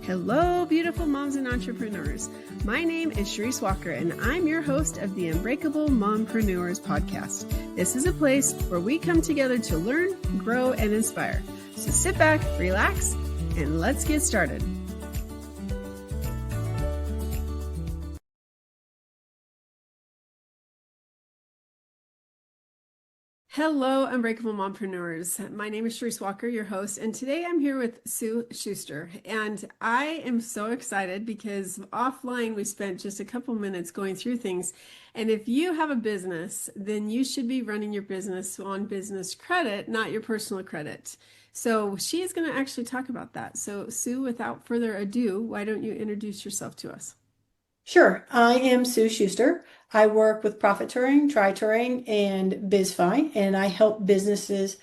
Hello, beautiful moms and entrepreneurs. My name is Charisse Walker, and I'm your host of the Unbreakable Mompreneurs podcast. This is a place where we come together to learn, grow, and inspire. So sit back, relax, and let's get started. Hello, Unbreakable Mompreneurs. My name is Charisse Walker, your host, and today I'm here with Sue Schuster. And I am so excited because offline we spent just a couple minutes going through things. And if you have a business, then you should be running your business on business credit, not your personal credit. So she is going to actually talk about that. So Sue, without further ado, why don't you introduce yourself to us? Sure. I am Sue Schuster. I work with Profit Touring, Try Touring, and BizFi, and I help businesses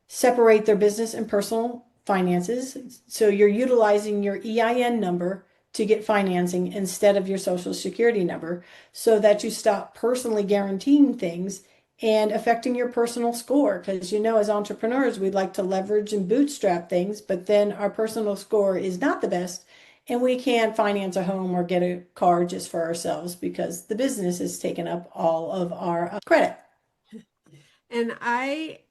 separate their business and personal finances. So you're utilizing your EIN number to get financing instead of your Social Security number so that you stop personally guaranteeing things and affecting your personal score. Because as entrepreneurs, we'd like to leverage and bootstrap things, but then our personal score is not the best. And we can't finance a home or get a car just for ourselves because the business has taken up all of our credit. And I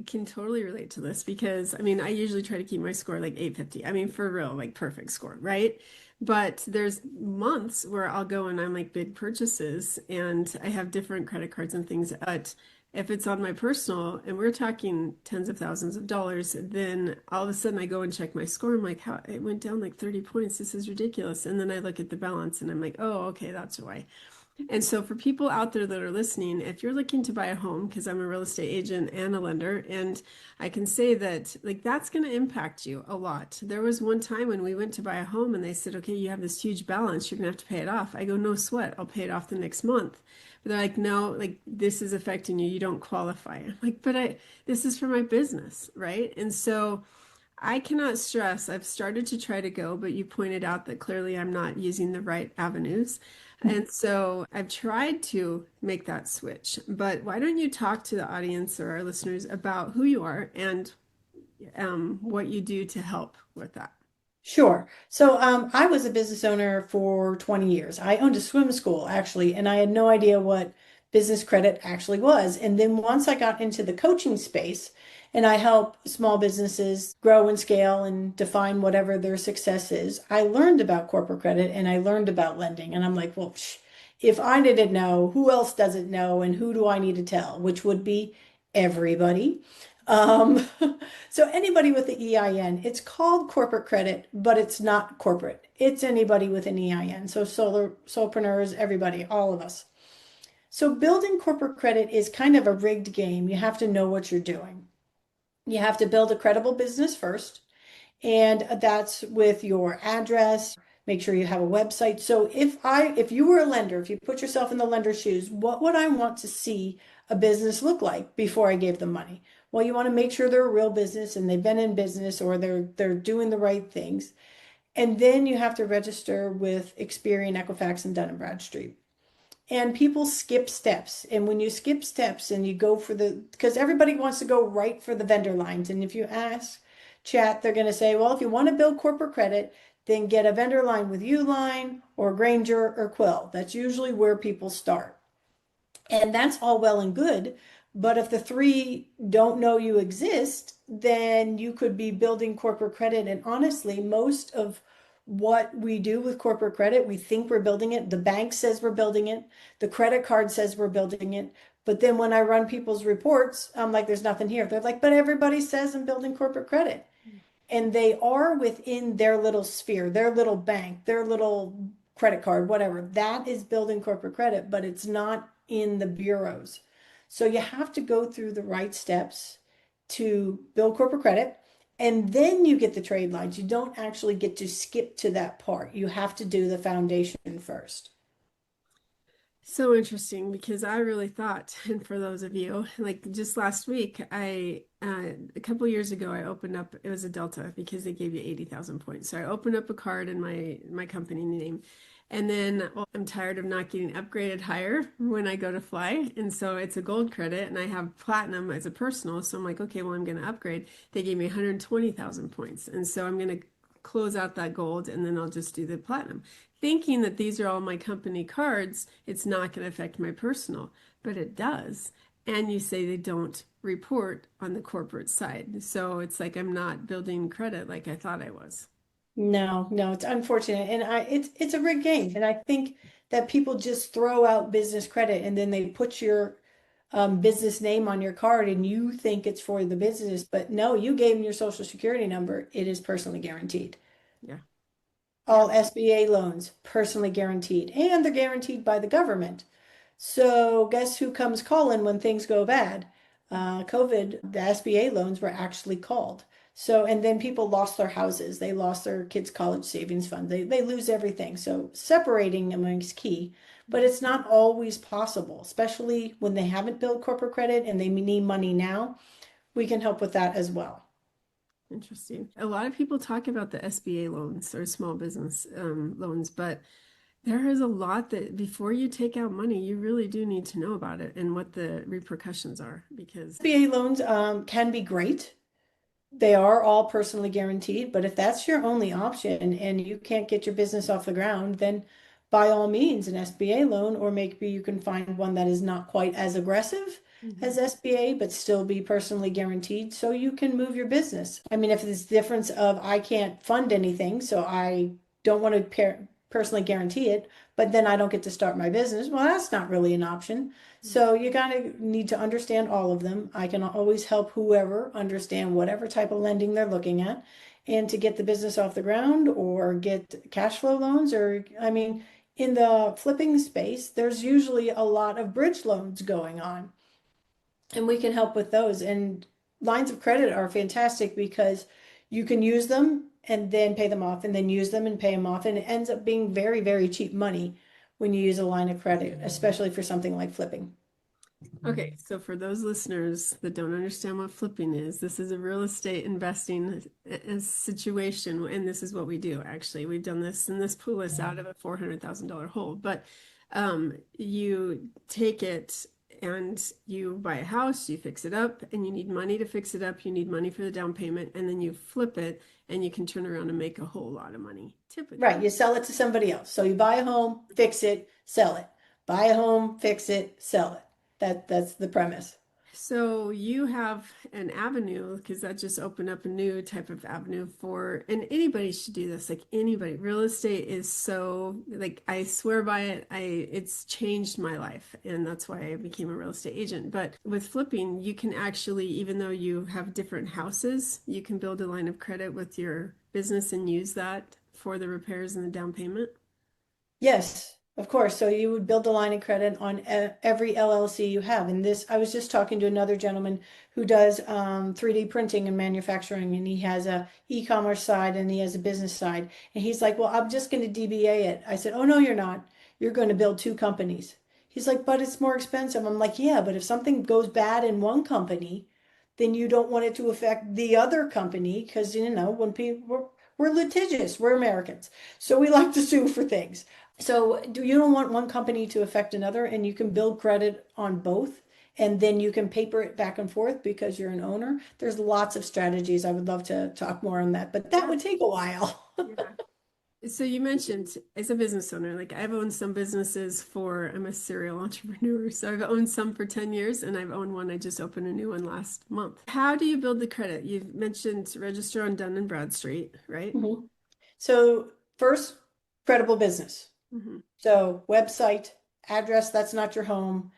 can totally relate to this because I usually try to keep my score like 850. For real, like perfect score, right? But there's months where I'll go and I'm like big purchases and I have different credit cards and things. But if it's on my personal and we're talking tens of thousands of dollars, then all of a sudden I go and check my score. I'm like, how it went down like 30 points. This is ridiculous. And then I look at the balance and I'm like, oh, okay, that's why. And so for people out there that are listening, if you're looking to buy a home, because I'm a real estate agent and a lender, and I can say that like that's going to impact you a lot. There was one time when we went to buy a home and they said, okay, you have this huge balance, you're going to have to pay it off. I go, no sweat, I'll pay it off the next month. But they're like, no, like this is affecting you, you don't qualify. I'm like, this is for my business, right? And so I cannot stress, I've started to try to go, but you pointed out that clearly I'm not using the right avenues. And so I've tried to make that switch. But why don't you talk to the audience or our listeners about who you are and what you do to help with that? Sure. So I was a business owner for 20 years. I owned a swim school actually, and I had no idea what business credit actually was. And then once I got into the coaching space and I help small businesses grow and scale and define whatever their success is, I learned about corporate credit and I learned about lending. And I'm like, well, if I didn't know, who else doesn't know? And who do I need to tell? Which would be everybody. Um, so anybody with the EIN, it's called corporate credit, but it's not corporate. It's anybody with an EIN. So solopreneurs, everybody, all of us. So building corporate credit is kind of a rigged game. You have to know what you're doing. You have to build a credible business first, and that's with your address. Make sure you have a website. So if you were a lender, if you put yourself in the lender's shoes, what would I want to see a business look like before I gave them money? Well, you want to make sure they're a real business and they've been in business or they're doing the right things. And then you have to register with Experian, Equifax, and Dun& Bradstreet. And people skip steps. And when you skip steps and you go because everybody wants to go right for the vendor lines. And if you ask chat, they're going to say, well, if you want to build corporate credit, then get a vendor line with Uline or Granger or Quill. That's usually where people start. And that's all well and good. But if the three don't know you exist, then you could be building corporate credit. And honestly, most of what we do with corporate credit, we think we're building it. The bank says we're building it. The credit card says we're building it. But then when I run people's reports, I'm like, there's nothing here. They're like, but everybody says I'm building corporate credit. And they are within their little sphere, their little bank, their little credit card, whatever. That is building corporate credit, but it's not in the bureaus. So you have to go through the right steps to build corporate credit. And then you get the trade lines. You don't actually get to skip to that part. You have to do the foundation first. So interesting because I really thought, and for those of you, like just last week, a couple years ago, I opened up, it was a Delta because they gave you 80,000 points. So I opened up a card in my company name. And then I'm tired of not getting upgraded higher when I go to fly. And so it's a gold credit and I have platinum as a personal. So I'm like, okay, well, I'm going to upgrade. They gave me 120,000 points. And so I'm going to close out that gold and then I'll just do the platinum. Thinking that these are all my company cards, it's not going to affect my personal, but it does. And you say they don't report on the corporate side. So it's like I'm not building credit like I thought I was. No, no, it's unfortunate. And it's a rigged game. And I think that people just throw out business credit and then they put your business name on your card and you think it's for the business, but no, you gave them your social security number. It is personally guaranteed. Yeah. All Yep. SBA loans, personally guaranteed, and they're guaranteed by the government. So guess who comes calling when things go bad? COVID, the SBA loans were actually called. So, and then people lost their houses. They lost their kids' college savings fund. They lose everything. So separating them is key, but it's not always possible, especially when they haven't built corporate credit and they need money now. We can help with that as well. Interesting. A lot of people talk about the SBA loans or small business loans, but there is a lot that before you take out money, you really do need to know about it and what the repercussions are because, SBA loans can be great. They are all personally guaranteed, but if that's your only option and you can't get your business off the ground, then by all means, an SBA loan, or maybe you can find one that is not quite as aggressive Mhm. as SBA, but still be personally guaranteed so you can move your business. I mean, if it's difference of I can't fund anything, so I don't want to personally guarantee it, but then I don't get to start my business, well, that's not really an option. So you gotta need to understand all of them. I can always help whoever understand whatever type of lending they're looking at and to get the business off the ground or get cash flow loans or I mean, in the flipping space, there's usually a lot of bridge loans going on and we can help with those. And lines of credit are fantastic because you can use them and then pay them off and then use them and pay them off. And it ends up being very, very cheap money when you use a line of credit, especially for something like flipping. Okay, so for those listeners that don't understand what flipping is, this is a real estate investing situation, and this is what we do. Actually, we've done this, and this pull us out of a $400,000 hole. But you take it and you buy a house, you fix it up, and you need money to fix it up. You need money for the down payment, and then you flip it, and you can turn around and make a whole lot of money, Right, typically. you sell it to somebody else. So you buy a home, fix it, sell it. Buy a home, fix it, sell it. That's the premise. So you have an avenue because that just opened up a new type of avenue for, and anybody should do this. Like anybody, real estate is so like I swear by it. It's changed my life, and that's why I became a real estate agent. But with flipping, you can actually, even though you have different houses, you can build a line of credit with your business and use that for the repairs and the down payment. Yes, of course. So you would build a line of credit on every LLC you have. And this, I was just talking to another gentleman who does 3D printing and manufacturing, and he has a e-commerce side and he has a business side. And he's like, "Well, I'm just going to DBA it." I said, "Oh, no, you're not. You're going to build two companies." He's like, "But it's more expensive." I'm like, "Yeah, but if something goes bad in one company, then you don't want it to affect the other company because, when we're litigious, we're Americans. So we like to sue for things. So do you don't want one company to affect another, and you can build credit on both, and then you can paper it back and forth because you're an owner. There's lots of strategies. I would love to talk more on that, but that Yeah, would take a while. yeah. So you mentioned as a business owner, like I've owned some businesses I'm a serial entrepreneur. So I've owned some for 10 years and I've owned one. I just opened a new one last month. How do you build the credit? You've mentioned register on Dun and Bradstreet, right? Mhm. So first, credible business. Hmm. So website, address that's not your home,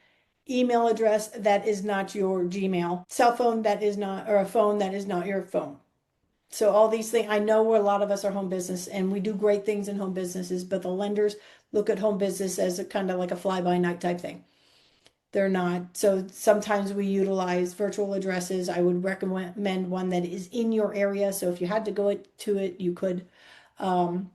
email address that is not your Gmail, cell phone that is not, or a phone that is not your phone. So all these things, I know where a lot of us are home business and we do great things in home businesses, but the lenders look at home business as a kind of like a fly-by-night type thing. They're not. So sometimes we utilize virtual addresses. I would recommend one that is in your area. So if you had to go to it, you could. Um,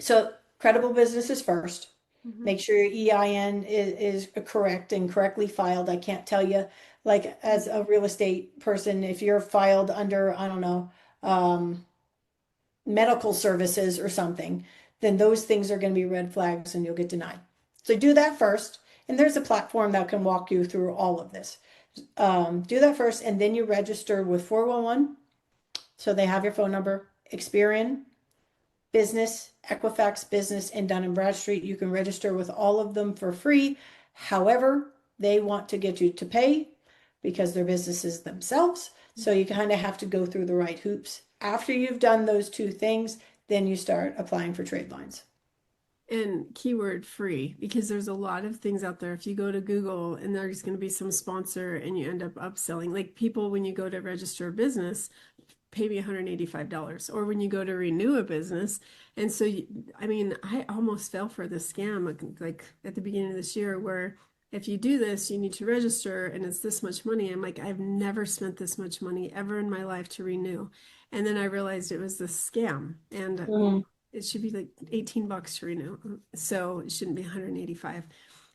so credible businesses first. Hmm. Make sure your EIN is correct and correctly filed. I can't tell you, like as a real estate person, if you're filed under, I don't know, um, medical services or something, then those things are going to be red flags and you'll get denied. So do that first. And there's a platform that can walk you through all of this. Do that first, and then you register with 411. So they have your phone number, Experian. Business, Equifax Business, and Dun& and Bradstreet. You can register with all of them for free. However, they want to get you to pay because they're businesses themselves. So you kind of have to go through the right hoops. After you've done those two things, then you start applying for trade lines. And keyword free, because there's a lot of things out there. If you go to Google and there's going to be some sponsor and you end up upselling, like people, when you go to register a business, pay me $185, or when you go to renew a business. And so, I mean, I almost fell for this scam like at the beginning of this year where if you do this, you need to register and it's this much money. I'm like, I've never spent this much money ever in my life to renew. And then I realized it was this scam and Mhm. it should be like $18 to renew. So it shouldn't be 185.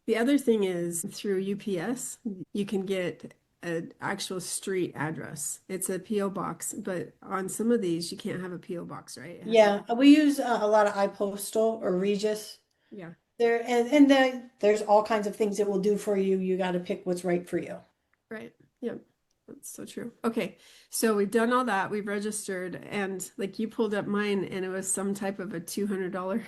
The other thing is through UPS, you can get an actual street address. It's a PO box, but on some of these you can't have a PO box, right? It has to be, Yeah, we use a lot of iPostal or Regis. yeah, There and then there's all kinds of things it will do for you. You got to pick what's right for you. right. Yep. That's so true. Okay. So we've done all that. We've registered and like you pulled up mine and it was some type of a $200.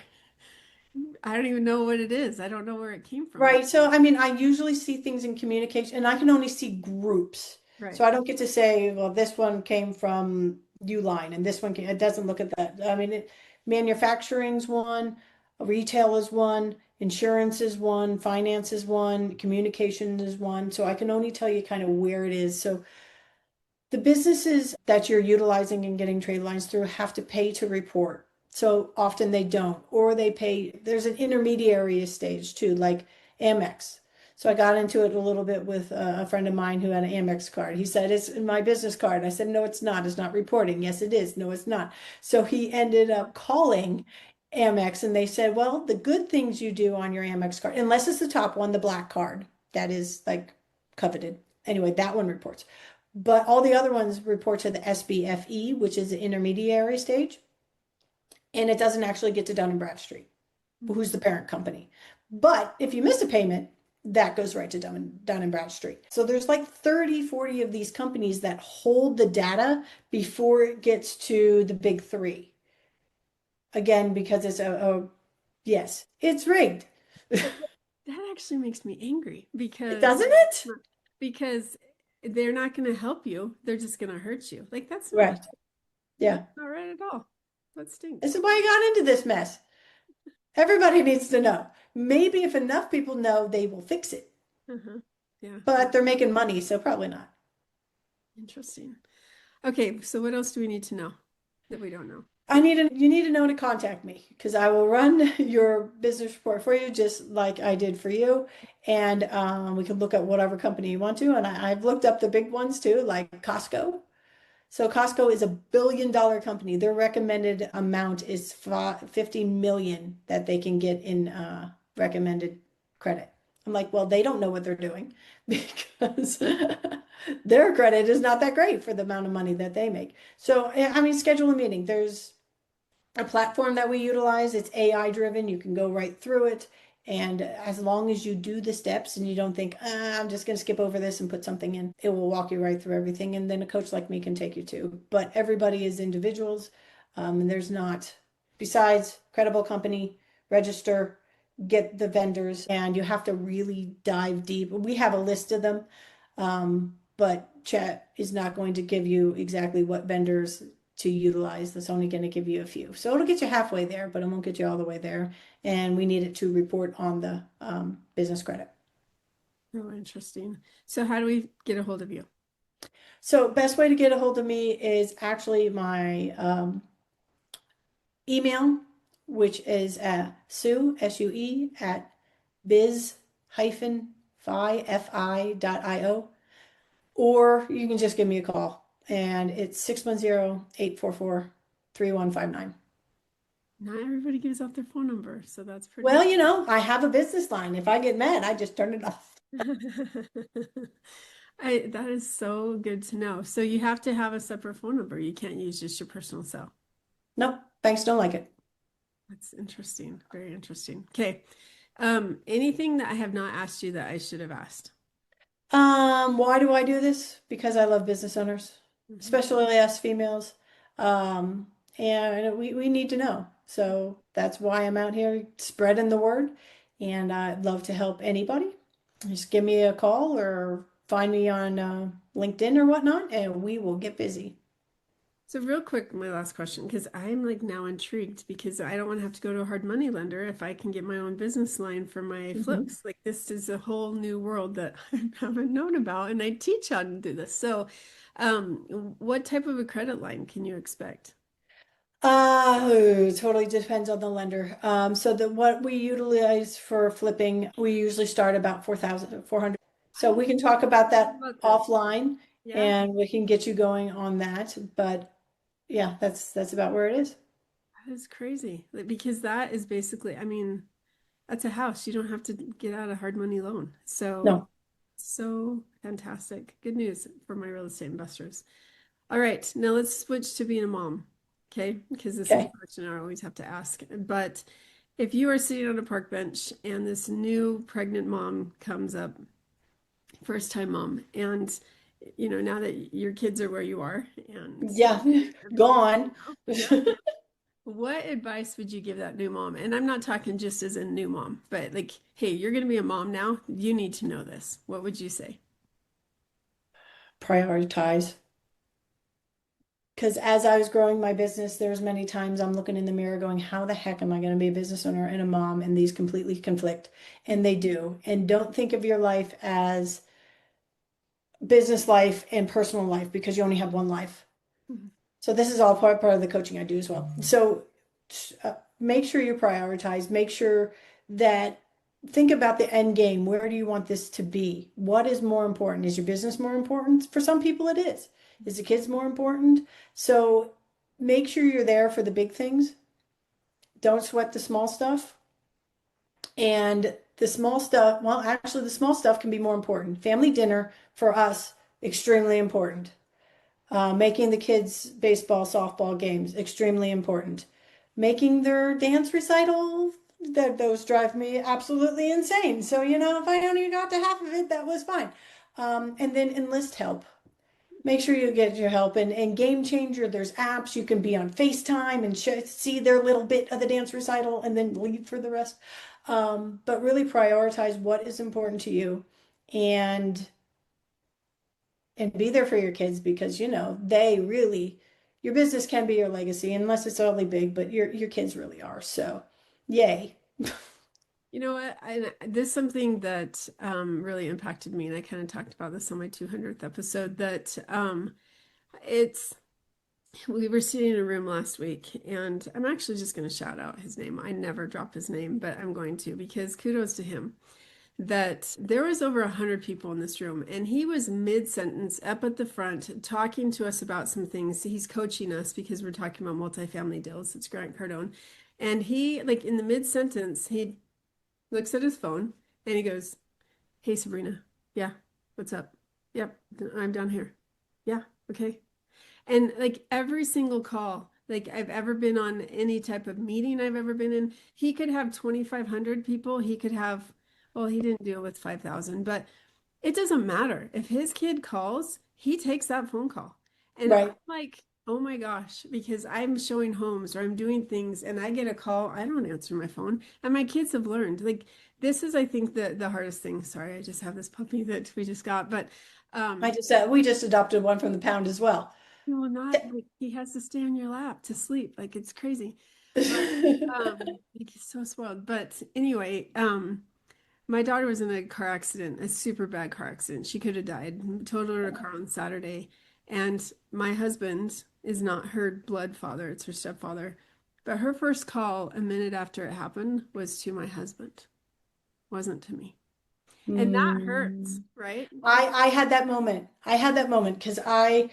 I don't even know what it is. I don't know where it came from. Right. So, I mean, I usually see things in communication and I can only see groups. Right. So I don't get to say, well, this one came from Uline and this one came, it doesn't look at that. I mean, manufacturing's one, retail is one, insurance is one, finance is one, communication is one. So I can only tell you kind of where it is. So the businesses that you're utilizing and getting trade lines through have to pay to report. So often they don't, or they pay, there's an intermediary stage too, like Amex. So I got into it a little bit with a friend of mine who had an Amex card. He said, it's my business card. I said, no, it's not. It's not reporting. Yes, it is. No, it's not. So he ended up calling Amex and they said, well, the good things you do on your Amex card, unless it's the top one, the black card, that is like coveted. Anyway, that one reports. But all the other ones report to the SBFE, which is the intermediary stage, and it doesn't actually get to Dun& and Bradstreet, who's the parent company. But if you miss a payment, that goes right to Dun& and Bradstreet. So there's like 30, 40 of these companies that hold the data before it gets to the big three. Again, because it's yes, it's rigged. But that actually makes me angry Doesn't it? because they're not going to help you. They're just going to hurt you. Like Right. that's Yeah. not right at all. That This stinks. is why you got into this mess. Everybody needs to know. Maybe if enough people know, they will fix it. Uh-huh. Yeah, But they're making money, so probably not. interesting. Okay, so what else do we need to know that we don't know? You need to know to contact me because I will run your business report for you just like I did for you. And we can look at whatever company you want to. And I've looked up the big ones too, like Costco. So Costco is $1 billion company. Their recommended amount is 50 million that they can get in recommended credit. I'm like, well, they don't know what they're doing because their credit is not that great for the amount of money that they make. So, I mean, schedule a meeting. There's a platform that we utilize. It's AI driven. You can go right through it. And as long as you do the steps and you don't think, I'm just going to skip over this and put something in, it will walk you right through everything. And then a coach like me can take you to. But everybody is individuals. And there's not, besides credible company, register, get the vendors, and you have to really dive deep. We have a list of them. But chat is not going to give you exactly what vendors to utilize. That's only going to give you a few. So it'll get you halfway there, but it won't get you all the way there. And we need it to report on the business credit. Oh, interesting. So how do we get a hold of you? So best way to get a hold of me is actually my email, which is Sue, S-U-E, at biz-fi.io. Or you can just give me a call and it's 610-844-3159. Not everybody gives out their phone number, so that's pretty. Well, I have a business line. If I get mad, I just turn it off. That is so good to know. So you have to have a separate phone number. You can't use just your personal cell. Nope, banks don't like it. That's interesting. Very interesting. Okay. Anything that I have not asked you that I should have asked? Why do I do this? Because I love business owners, Mhm. especially us females. And we need to know. So that's why I'm out here spreading the word. And I'd love to help anybody. Just give me a call or find me on LinkedIn or whatnot, and we will get busy. So real quick, my last question, because I'm like now intrigued because I don't want to have to go to a hard money lender if I can get my own business line for my Mhm. flips. Like this is a whole new world that I haven't known about, and I teach how to do this. So, what type of a credit line can you expect? Totally depends on the lender. So what we utilize for flipping, we usually start about 4,400. I So we can talk love about talking that about this. offline Yeah, and we can get you going on that. But yeah, that's about where it is. that is crazy. Like, because that is basically, I mean, that's a house. You don't have to get out a hard money loan. So, No. so fantastic. Good news for my real estate investors. All right, now let's switch to being a mom, okay? Because this is a Okay. question I always have to ask. But if you are sitting on a park bench and this new pregnant mom comes up, first time mom, and now that your kids are where you are and Yeah. everything, Gone. yeah, what advice would you give that new mom? And I'm not talking just as a new mom, but like, hey, you're going to be a mom now. You need to know this. What would you say? Prioritize. Because as I was growing my business, there's many times I'm looking in the mirror going, how the heck am I going to be a business owner and a mom? And these completely conflict. And they do. And don't think of your life as business life and personal life because you only have one life. Mhm. So this is all part of the coaching I do as well. So make sure you prioritize, make sure that think about the end game. Where do you want this to be? What is more important? Is your business more important? For some people it is. Is the kids more important? So make sure you're there for the big things. Don't sweat the small stuff. And the small stuff, well, actually the small stuff can be more important. Family dinner for us, extremely important. Making the kids' baseball, softball games extremely important. Making their dance recital, that those drive me absolutely insane. So, if I only got to half of it, that was fine. And then enlist help. Make sure you get your help. And Game Changer, there's apps. You can be on FaceTime and see their little bit of the dance recital and then leave for the rest. But really prioritize what is important to you. And be there for your kids because they really your business can be your legacy unless it's really big, but your kids really are. So, yay. You know what? This is something that really impacted me, and I kind of talked about this on my 200th episode. That it's we were sitting in a room last week, and I'm actually just going to shout out his name. I never drop his name, but I'm going to because kudos to him. That there was over 100 people in this room, and he was mid-sentence up at the front talking to us about some things. He's coaching us because we're talking about multifamily deals. It's Grant Cardone, and he like in the mid-sentence he looks at his phone and he goes, "Hey Sabrina, yeah, what's up? Yep, I'm down here. Yeah, okay." And like every single call, like I've ever been on any type of meeting I've ever been in, he could have 2,500 people. He could have, well, he didn't deal with 5,000, but it doesn't matter. If his kid calls, he takes that phone call. And I'm Right. like, oh my gosh, because I'm showing homes or I'm doing things and I get a call, I don't answer my phone. And my kids have learned. Like this is, I think, the hardest thing. Sorry, I just have this puppy that we just got, but I um just we just adopted one from the pound as well. no, not like he has to stay on your lap to sleep. Like it's crazy. But like he's so spoiled. But anyway, my daughter was in a car accident, a super bad car accident. She could have died. Totaled her car on Saturday. And my husband is not her blood father, it's her stepfather. But her first call a minute after it happened was to my husband, wasn't to me. And that hurts, Hmm. right? I had that moment. I had that moment because the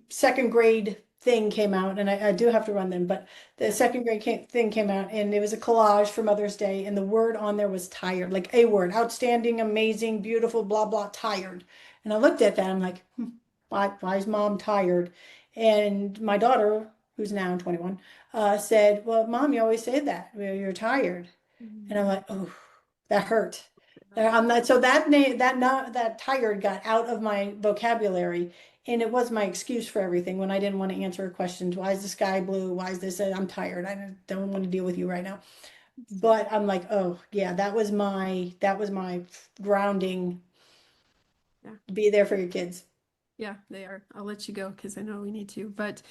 second grade thing came out, and I do have to run them, but the Yeah. second grade thing came out, and it was a collage for Mother's Day, and the word on there was tired, like a word, outstanding, amazing, beautiful, blah blah, tired. And I looked at that, I'm like, why is mom tired? And my daughter, who's now 21, said, "Well, mom, you always say that. Well, you're tired." And I'm Mhm. like, oh, that hurt. I'm not so that name that not that tired got out of my vocabulary, And it was my excuse for everything when I didn't want to answer questions. Why is the sky blue? Why is this? I'm tired. I don't want to deal with you right now. But I'm like, oh yeah, that was my grounding. Yeah. Be there for your kids. Yeah, they are. I'll let you go because I know we need to. But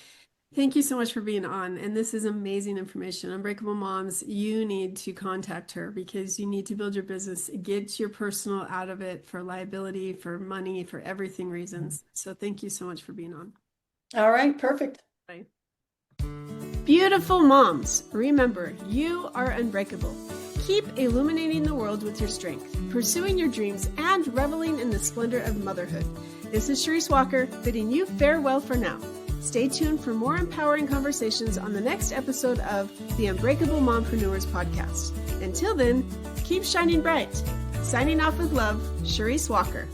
thank you so much for being on. And this is amazing information. Unbreakable Moms, you need to contact her because you need to build your business, get your personal out of it for liability, for money, for everything reasons. So thank you so much for being on. All right, perfect. Bye. Beautiful moms, remember, you are unbreakable. Keep illuminating the world with your strength, pursuing your dreams, and reveling in the splendor of motherhood. This is Charisse Walker, bidding you farewell for now. Stay tuned for more empowering conversations on the next episode of the Unbreakable Mompreneurs podcast. Until then, keep shining bright. Signing off with love, Charisse Walker.